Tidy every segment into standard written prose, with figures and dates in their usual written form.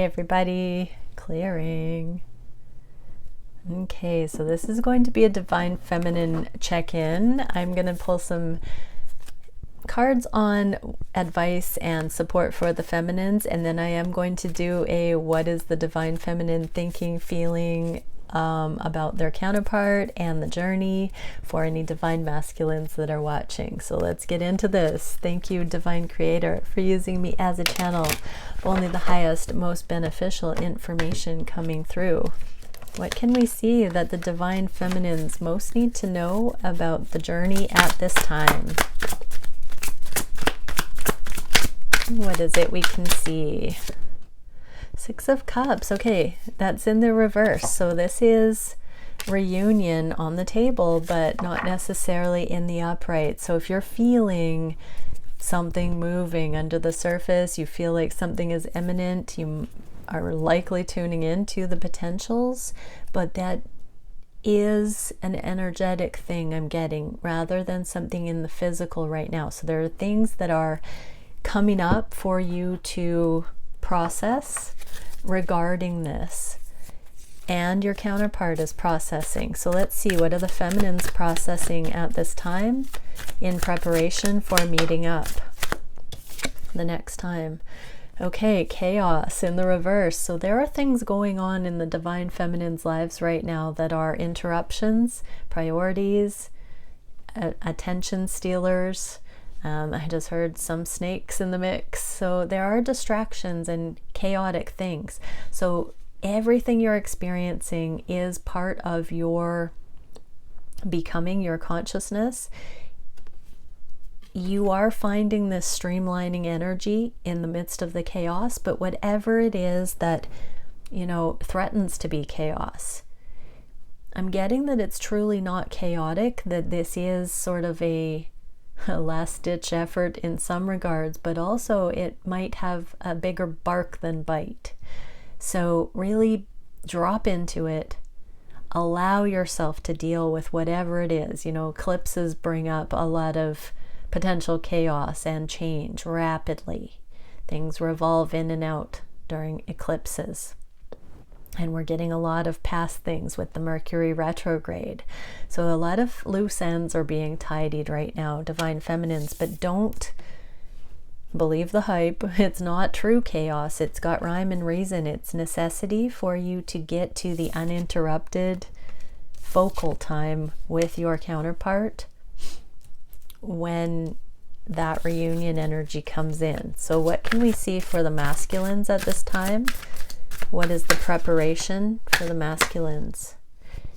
Hey everybody, clearing. Okay, so this is going to be a Divine Feminine check-in. I'm going to pull some cards on advice and support for the feminines, and then I am going to do a what is the Divine Feminine thinking, feeling about their counterpart and the journey for any Divine Masculines that are watching. So let's get into this. Thank you, Divine Creator, for using me as a channel of only the highest, most beneficial information coming through. What can we see that the Divine Feminines most need to know about the journey at this time? What is it we can see? Six of Cups. Okay, that's in the reverse. So this is reunion on the table, but not necessarily in the upright. So if you're feeling something moving under the surface, you feel like something is imminent, you are likely tuning into the potentials, but that is an energetic thing I'm getting rather than something in the physical right now. So there are things that are coming up for you to process regarding this, and your counterpart is processing. So let's see, what are the feminines processing at this time in preparation for meeting up the next time? Okay, chaos in the reverse. So there are things going on in the Divine Feminine's lives right now that are interruptions, priorities, attention stealers. I just heard some snakes in the mix. So there are distractions and chaotic things. So everything you're experiencing is part of your becoming, your consciousness. You are finding this streamlining energy in the midst of the chaos, but whatever it is that, you know, threatens to be chaos, I'm getting that it's truly not chaotic, that this is sort of a last-ditch effort in some regards, but also it might have a bigger bark than bite. So really drop into it, allow yourself to deal with whatever it is. You know, eclipses bring up a lot of potential chaos and change rapidly. Things revolve in and out during eclipses. And we're getting a lot of past things with the Mercury retrograde. So a lot of loose ends are being tidied right now, Divine Feminines, but don't believe the hype. It's not true chaos. It's got rhyme and reason. It's necessity for you to get to the uninterrupted focal time with your counterpart when that reunion energy comes in. So what can we see for the masculines at this time? What is the preparation for the masculines?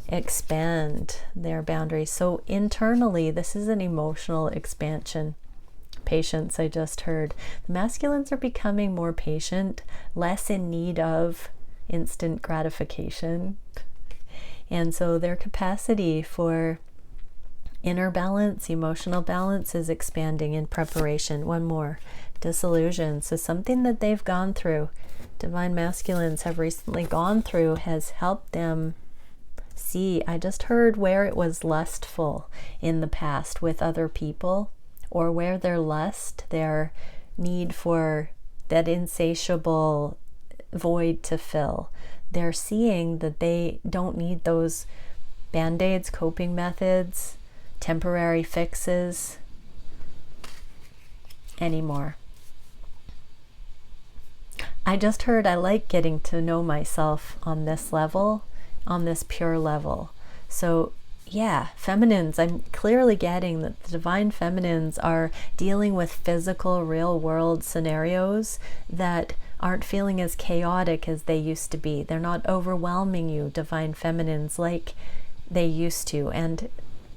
Expand their boundaries. So internally, this is an emotional expansion. Patience, I just heard. The masculines are becoming more patient, less in need of instant gratification. And so their capacity for inner balance, emotional balance is expanding in preparation. One more, disillusion. So something that they've gone through, Divine Masculines have recently gone through, has helped them see, I just heard, where it was lustful in the past with other people, or where their lust, their need for that insatiable void to fill. They're seeing that they don't need those band-aids, coping methods, temporary fixes anymore. I just heard I like getting to know myself on this level, on this pure level. So yeah, feminines, I'm clearly getting that the Divine Feminines are dealing with physical, real world scenarios that aren't feeling as chaotic as they used to be. They're not overwhelming you, Divine Feminines, like they used to. And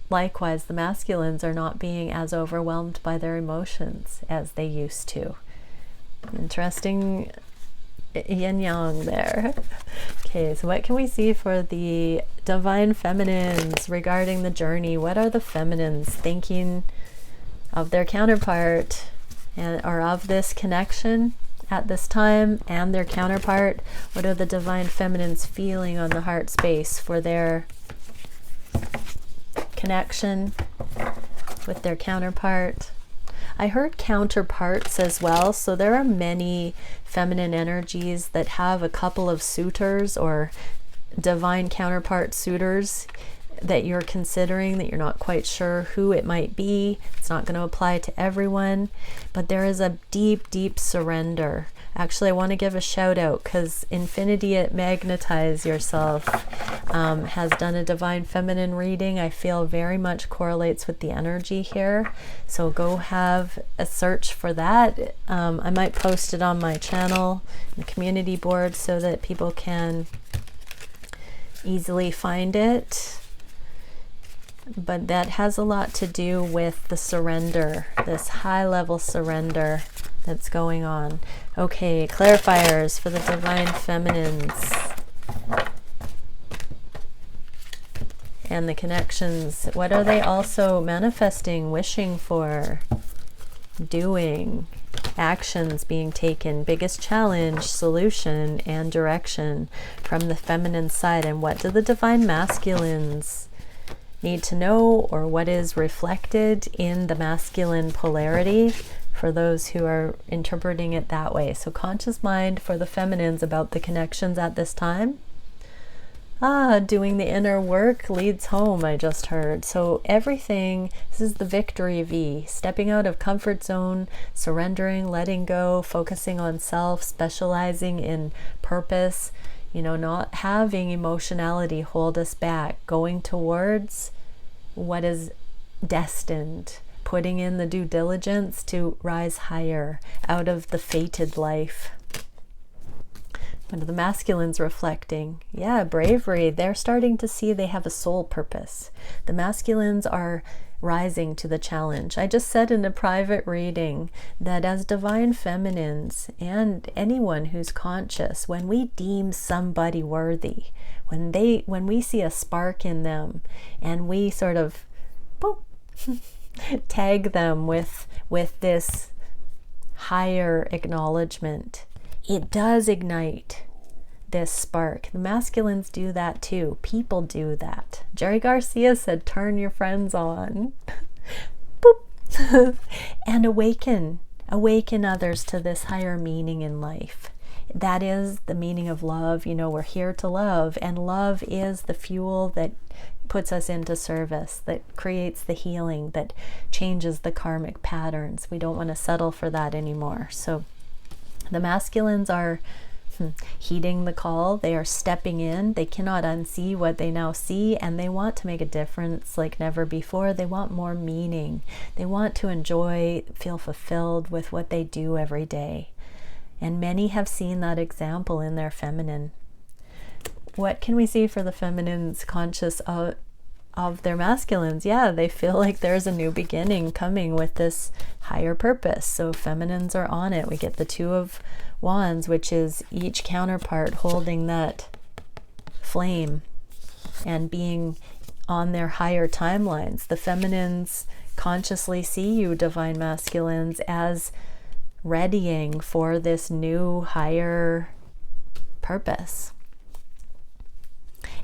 likewise, the masculines are not being as overwhelmed by their emotions as they used to. Interesting yin yang there. Okay, so what can we see for the Divine Feminines regarding the journey? What are the feminines thinking of their counterpart and or of this connection at this time and their counterpart? What are the Divine Feminines feeling on the heart space for their connection with their counterpart? I heard counterparts as well. So there are many feminine energies that have a couple of suitors or divine counterpart suitors that you're considering, that you're not quite sure who it might be. It's not going to apply to everyone, but there is a deep, deep surrender. Actually, I want to give a shout out because Infinity at Magnetize Yourself has done a divine feminine reading. I feel very much correlates with the energy here. So go have a search for that. I might post it on my channel, the community board, so that people can easily find it. But that has a lot to do with the surrender, this high level surrender that's going on. Okay, clarifiers for the divine feminines and the connections. What are they also manifesting, wishing for, doing, actions being taken, biggest challenge, solution, and direction from the feminine side? And what do the divine masculines need to know, or what is reflected in the masculine polarity for those who are interpreting it that way? So conscious mind for the feminines about the connections at this time. Doing the inner work leads home, I just heard. So everything, this is the victory V, stepping out of comfort zone, surrendering, letting go, focusing on self, specializing in purpose, you know, not having emotionality hold us back, going towards what is destined, putting in the due diligence to rise higher out of the fated life. What are the masculines reflecting? Yeah, bravery. They're starting to see they have a soul purpose. The masculines are rising to the challenge. I just said in a private reading that as divine feminines and anyone who's conscious, when we deem somebody worthy, when we see a spark in them and we sort of boop, tag them with this higher acknowledgement, it does ignite this spark. The masculines do that too. People do that. Jerry Garcia said, turn your friends on. Boop. And awaken others to this higher meaning in life. That is the meaning of love. You know, we're here to love, and love is the fuel that puts us into service, that creates the healing, that changes the karmic patterns. We don't want to settle for that anymore. So the masculines are heeding the call. They are stepping in. They cannot unsee what they now see, and they want to make a difference like never before. They want more meaning. They want to enjoy, feel fulfilled with what they do every day. And many have seen that example in their feminine. What can we see for the feminines conscious of their masculines? Yeah, they feel like there's a new beginning coming with this higher purpose. So feminines are on it. We get the Two of Wands, which is each counterpart holding that flame and being on their higher timelines. The feminines consciously see you, divine masculines, as readying for this new higher purpose.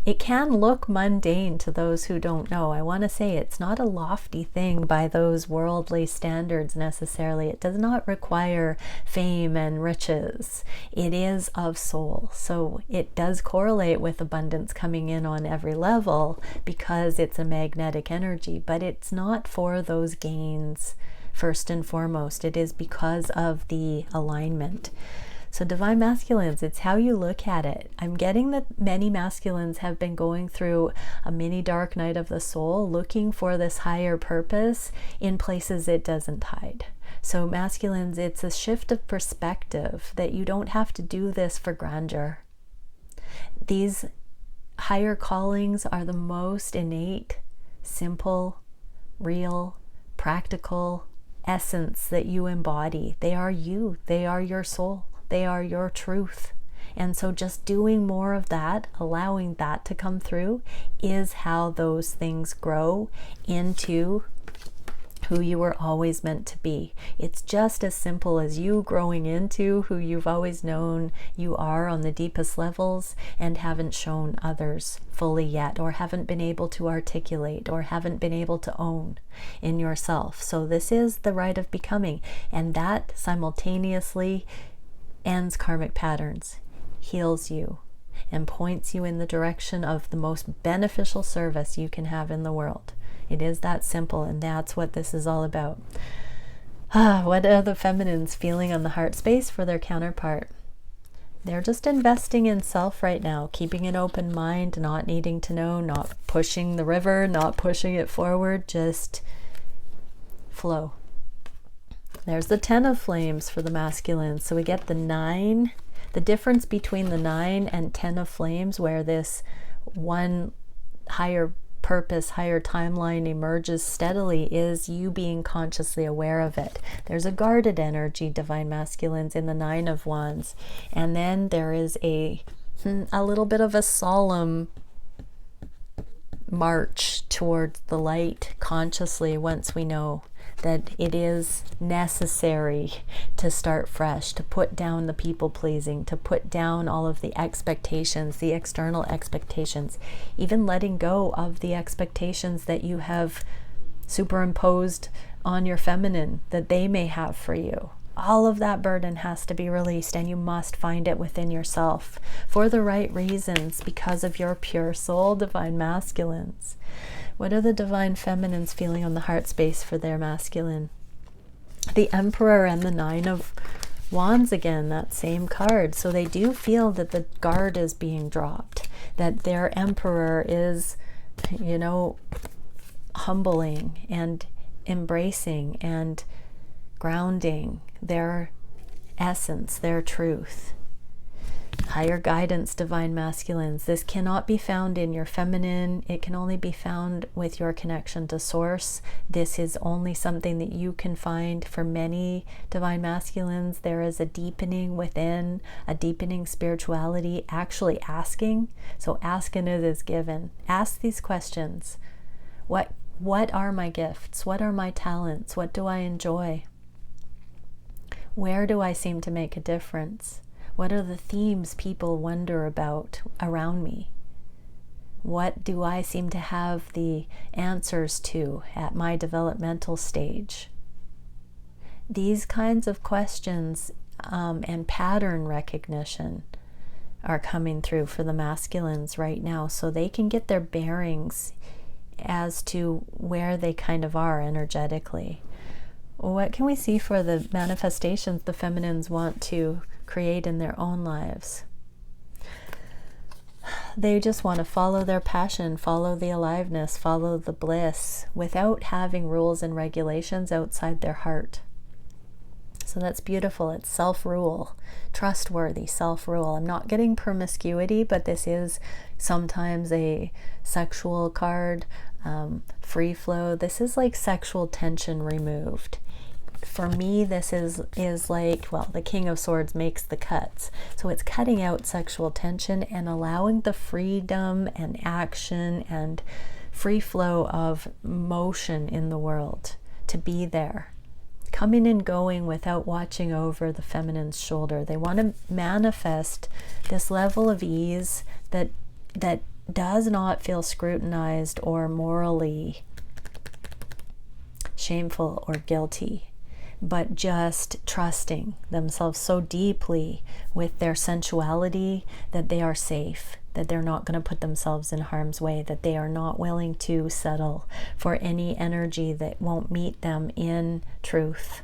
It can look mundane to those who don't know. I want to say it's not a lofty thing by those worldly standards necessarily. It does not require fame and riches. It is of soul. So it does correlate with abundance coming in on every level because it's a magnetic energy, but it's not for those gains first and foremost. It is because of the alignment. So divine masculines, it's how you look at it. I'm getting that many masculines have been going through a mini dark night of the soul, looking for this higher purpose in places it doesn't hide. So masculines, it's a shift of perspective that you don't have to do this for grandeur. These higher callings are the most innate, simple, real, practical essence that you embody. They are you. They are your soul. They are your truth. And so just doing more of that, allowing that to come through, is how those things grow into who you were always meant to be. It's just as simple as you growing into who you've always known you are on the deepest levels and haven't shown others fully yet, or haven't been able to articulate, or haven't been able to own in yourself. So this is the rite of becoming, and that simultaneously ends karmic patterns, heals you, and points you in the direction of the most beneficial service you can have in the world. It is that simple, and that's what this is all about. What are the feminines feeling on the heart space for their counterpart? They're just investing in self right now, keeping an open mind, not needing to know, not pushing the river, not pushing it forward, just flow. There's the 10 of flames for the masculine. So we get the 9. The difference between the 9 and 10 of flames, where this one higher purpose, higher timeline emerges steadily, is you being consciously aware of it. There's a guarded energy, divine masculines, in the 9 of wands. And then there is a little bit of a solemn march towards the light consciously, once we know that it is necessary to start fresh, to put down the people pleasing, to put down all of the expectations, the external expectations, even letting go of the expectations that you have superimposed on your feminine that they may have for you. All of that burden has to be released, and you must find it within yourself for the right reasons, because of your pure soul, divine masculines. What are the divine feminines feeling on the heart space for their masculine? The Emperor and the 9 of wands again, that same card. So they do feel that the guard is being dropped, that their Emperor is, you know, humbling and embracing and grounding their essence, their truth. Higher guidance, divine masculines. This cannot be found in your feminine. It can only be found with your connection to source. This is only something that you can find. For many divine masculines, there is a deepening within, a deepening spirituality, actually asking. So asking it is given. Ask these questions. What are my gifts? What are my talents? What do I enjoy? Where do I seem to make a difference? What are the themes people wonder about around me? What do I seem to have the answers to at my developmental stage? These kinds of questions and pattern recognition are coming through for the masculines right now, so they can get their bearings as to where they kind of are energetically. What can we see for the manifestations the feminines want to create in their own lives? They just want to follow their passion, follow the aliveness, follow the bliss, without having rules and regulations outside their heart. So that's beautiful. It's self-rule, trustworthy self-rule. I'm not getting promiscuity, but this is sometimes a sexual card, free flow. This is like sexual tension removed. For me, this is like, well, the King of Swords makes the cuts. So it's cutting out sexual tension and allowing the freedom and action and free flow of motion in the world to be there. Coming and going without watching over the feminine's shoulder. They want to manifest this level of ease that does not feel scrutinized or morally shameful or guilty, but just trusting themselves so deeply with their sensuality that they are safe, that they're not going to put themselves in harm's way, that they are not willing to settle for any energy that won't meet them in truth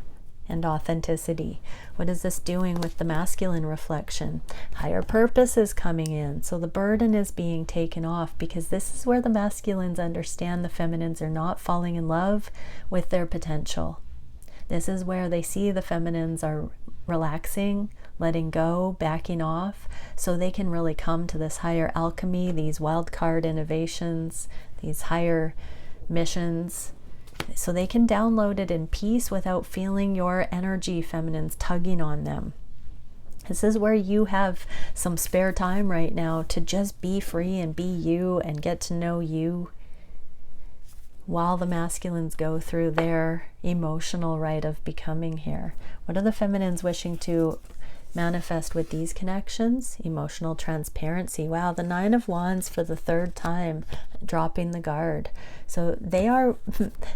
and authenticity. What is this doing with the masculine reflection? Higher purpose is coming in, so the burden is being taken off, because this is where the masculines understand the feminines are not falling in love with their potential. This is where they see the feminines are relaxing, letting go, backing off, so they can really come to this higher alchemy, these wild card innovations, these higher missions, so they can download it in peace without feeling your energy, feminines, tugging on them. This is where you have some spare time right now to just be free and be you and get to know you while the masculines go through their emotional rite of becoming here. What are the feminines wishing to manifest with these connections? Emotional transparency. Wow, the 9 of Wands for the 3rd time, dropping the guard. So they are,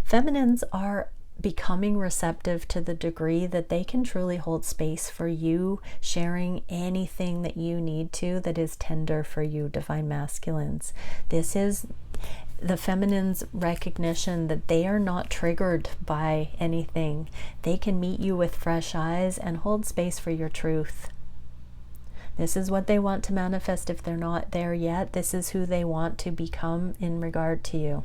feminines are becoming receptive to the degree that they can truly hold space for you, sharing anything that you need to that is tender for you, divine masculines. This is the feminine's recognition that they are not triggered by anything. They can meet you with fresh eyes and hold space for your truth. This is what they want to manifest if they're not there yet. This is who they want to become in regard to you.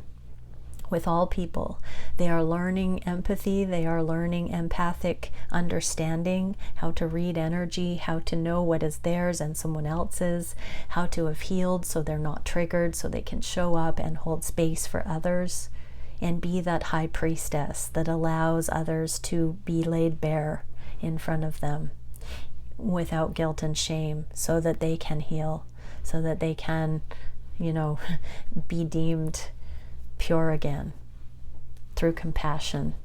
With all people, they are learning empathy, they are learning empathic understanding, how to read energy, how to know what is theirs and someone else's, how to have healed so they're not triggered, so they can show up and hold space for others and be that high priestess that allows others to be laid bare in front of them without guilt and shame, so that they can heal, so that they can, be deemed pure again through compassion.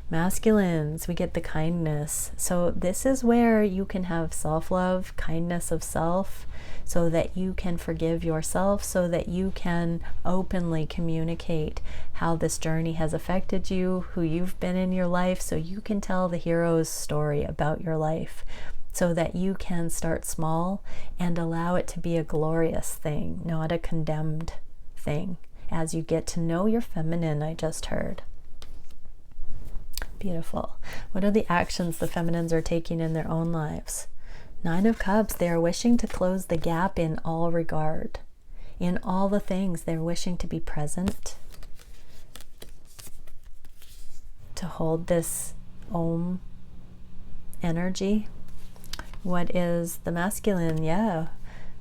Masculines, we get the kindness. So this is where you can have self-love, kindness of self, so that you can forgive yourself, so that you can openly communicate how this journey has affected you, who you've been in your life, so you can tell the hero's story about your life, so that you can start small and allow it to be a glorious thing, not a condemned thing. As you get to know your feminine, I just heard. Beautiful. What are the actions the feminines are taking in their own lives? 9 of Cups, they are wishing to close the gap in all regard. In all the things, they're wishing to be present, to hold this Om energy. What is the masculine? Yeah.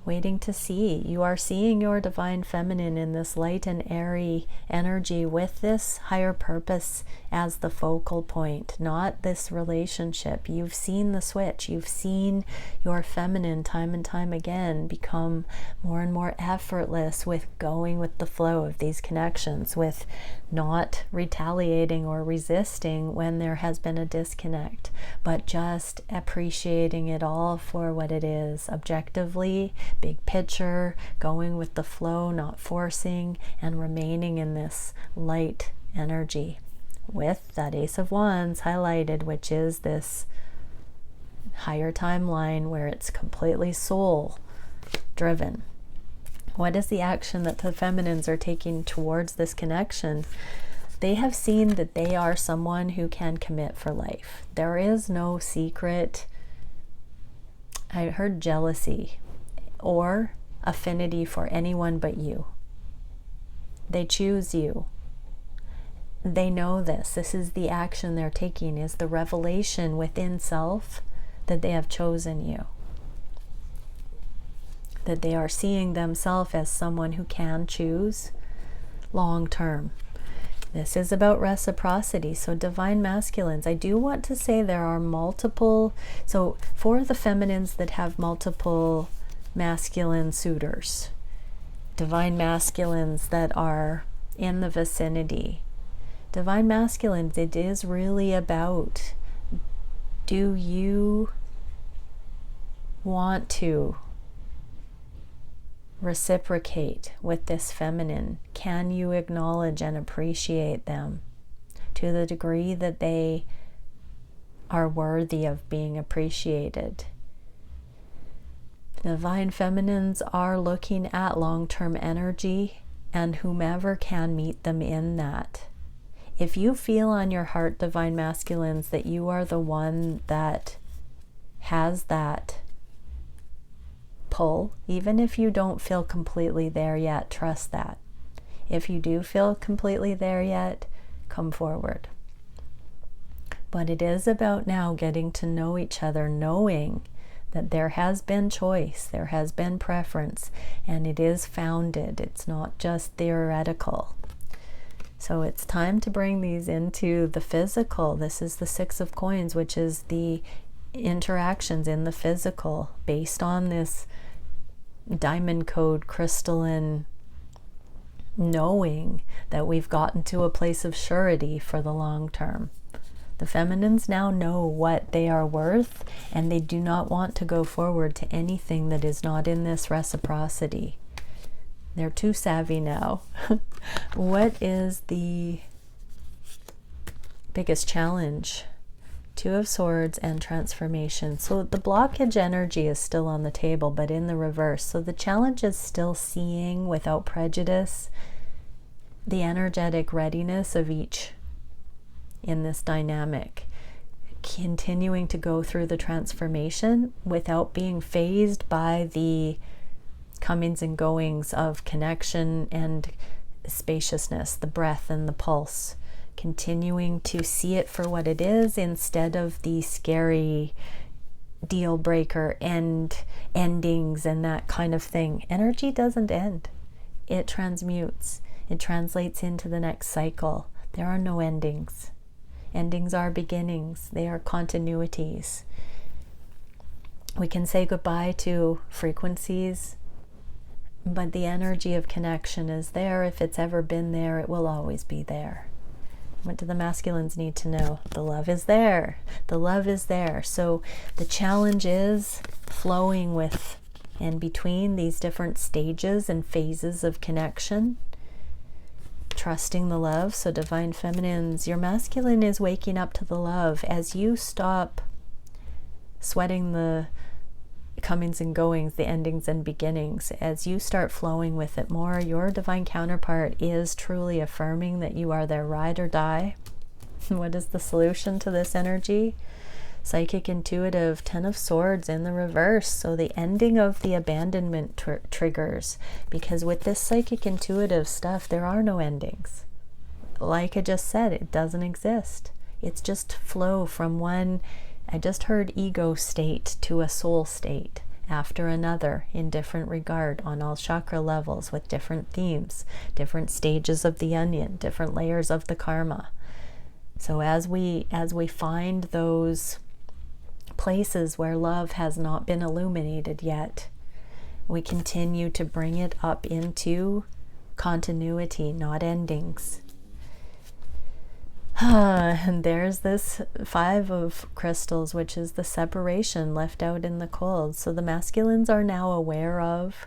Waiting to see. You are seeing your divine feminine in this light and airy energy with this higher purpose as the focal point, not this relationship. You've seen the switch. You've seen your feminine time and time again become more and more effortless with going with the flow of these connections, with not retaliating or resisting when there has been a disconnect, but just appreciating it all for what it is, objectively, big picture, going with the flow, not forcing, and remaining in this light energy with that Ace of Wands highlighted, which is this higher timeline where it's completely soul driven. What is the action that the feminines are taking towards this connection? They have seen that they are someone who can commit for life. There is no secret, I heard, jealousy or affinity for anyone but you. They choose you. They know this. This is the action they're taking, is the revelation within self that they have chosen you. That they are seeing themselves as someone who can choose long term. This is about reciprocity. So divine masculines, I do want to say there are multiple, so for the feminines that have multiple masculine suitors, divine masculines that are in the vicinity, divine masculines, it is really about, do you want to reciprocate with this feminine? Can you acknowledge and appreciate them to the degree that they are worthy of being appreciated? Divine feminines are looking at long-term energy and whomever can meet them in that. If you feel on your heart, divine masculines, that you are the one that has that pull, even if you don't feel completely there yet, trust that. If you do feel completely there yet, come forward. But it is about now getting to know each other, knowing that there has been choice, there has been preference, and it is founded. It's not just theoretical. So it's time to bring these into the physical. This is the 6 of Coins, which is the interactions in the physical based on this diamond code crystalline knowing that we've gotten to a place of surety for the long term. The feminines now know what they are worth, and they do not want to go forward to anything that is not in this reciprocity. They're too savvy now. What is the biggest challenge? Two of Swords and transformation. So the blockage energy is still on the table, but in the reverse. So the challenge is still seeing without prejudice the energetic readiness of each in this dynamic, continuing to go through the transformation without being fazed by the comings and goings of connection and spaciousness, the breath and the pulse, continuing to see it for what it is instead of the scary deal breaker endings and that kind of thing. Energy doesn't end. It transmutes. It translates into the next cycle. There are no endings. Endings are beginnings. They are continuities. We can say goodbye to frequencies, but the energy of connection is there. If it's ever been there, it will always be there. What do the masculines need to know? The love is there. The love is there. So the challenge is flowing with and between these different stages and phases of connection. Trusting the love. So divine feminines, your masculine is waking up to the love. As you stop sweating the comings and goings, the endings and beginnings, as you start flowing with it more, your divine counterpart is truly affirming that you are their ride or die. What is the solution to this energy? Psychic intuitive, 10 of Swords in the reverse. So the ending of the abandonment triggers, because with this psychic intuitive stuff, there are no endings. Like I just said, it doesn't exist. It's just flow from one, I just heard ego state to a soul state after another in different regard on all chakra levels with different themes, different stages of the onion, different layers of the karma. So as we find those places where love has not been illuminated yet, we continue to bring it up into continuity, not endings. And there's this 5 of crystals, which is the separation left out in the cold. So the masculines are now aware of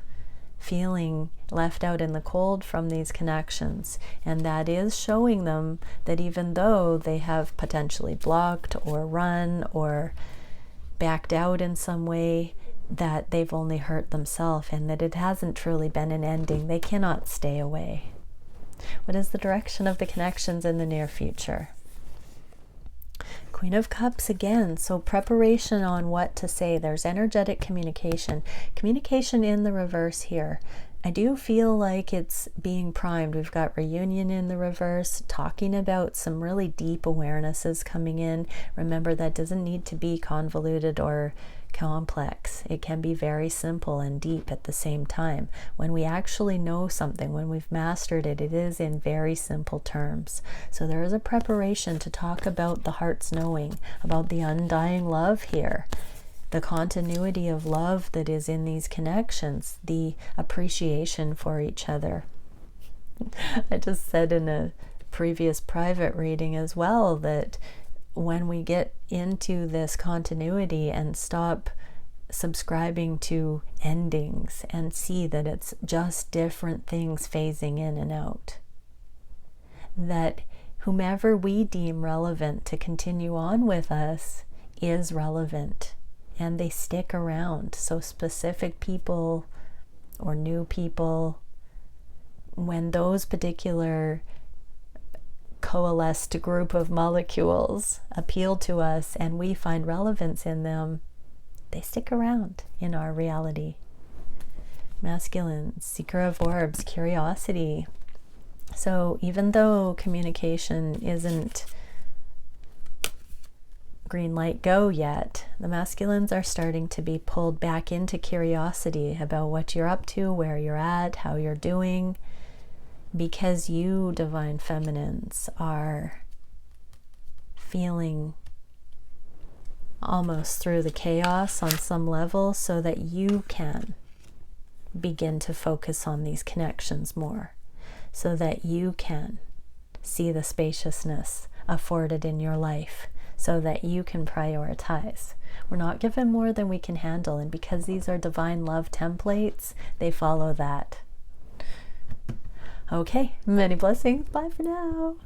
feeling left out in the cold from these connections, and that is showing them that even though they have potentially blocked or run or backed out in some way, that they've only hurt themselves and that it hasn't truly been an ending. They cannot stay away. What is the direction of the connections in the near future? Queen of Cups again. So preparation on what to say. There's energetic communication. Communication in the reverse here. I do feel like it's being primed. We've got reunion in the reverse, talking about some really deep awarenesses coming in. Remember, that doesn't need to be convoluted or complex. It can be very simple and deep at the same time. When we actually know something, when we've mastered it, it is in very simple terms. So there is a preparation to talk about the heart's knowing, about the undying love here, the continuity of love that is in these connections, the appreciation for each other. I just said in a previous private reading as well that when we get into this continuity and stop subscribing to endings and see that it's just different things phasing in and out, that whomever we deem relevant to continue on with us is relevant and they stick around. So specific people or new people, when those particular coalesced group of molecules appeal to us and we find relevance in them, they stick around in our reality. Masculine, Seeker of Orbs, curiosity. So even though communication isn't green light go yet, the masculines are starting to be pulled back into curiosity about what you're up to, where you're at, how you're doing, because you, divine feminines, are feeling almost through the chaos on some level so that you can begin to focus on these connections more. so that you can see the spaciousness afforded in your life, so that you can prioritize. We're not given more than we can handle, and because these are divine love templates, they follow that. Okay, many blessings. Bye for now.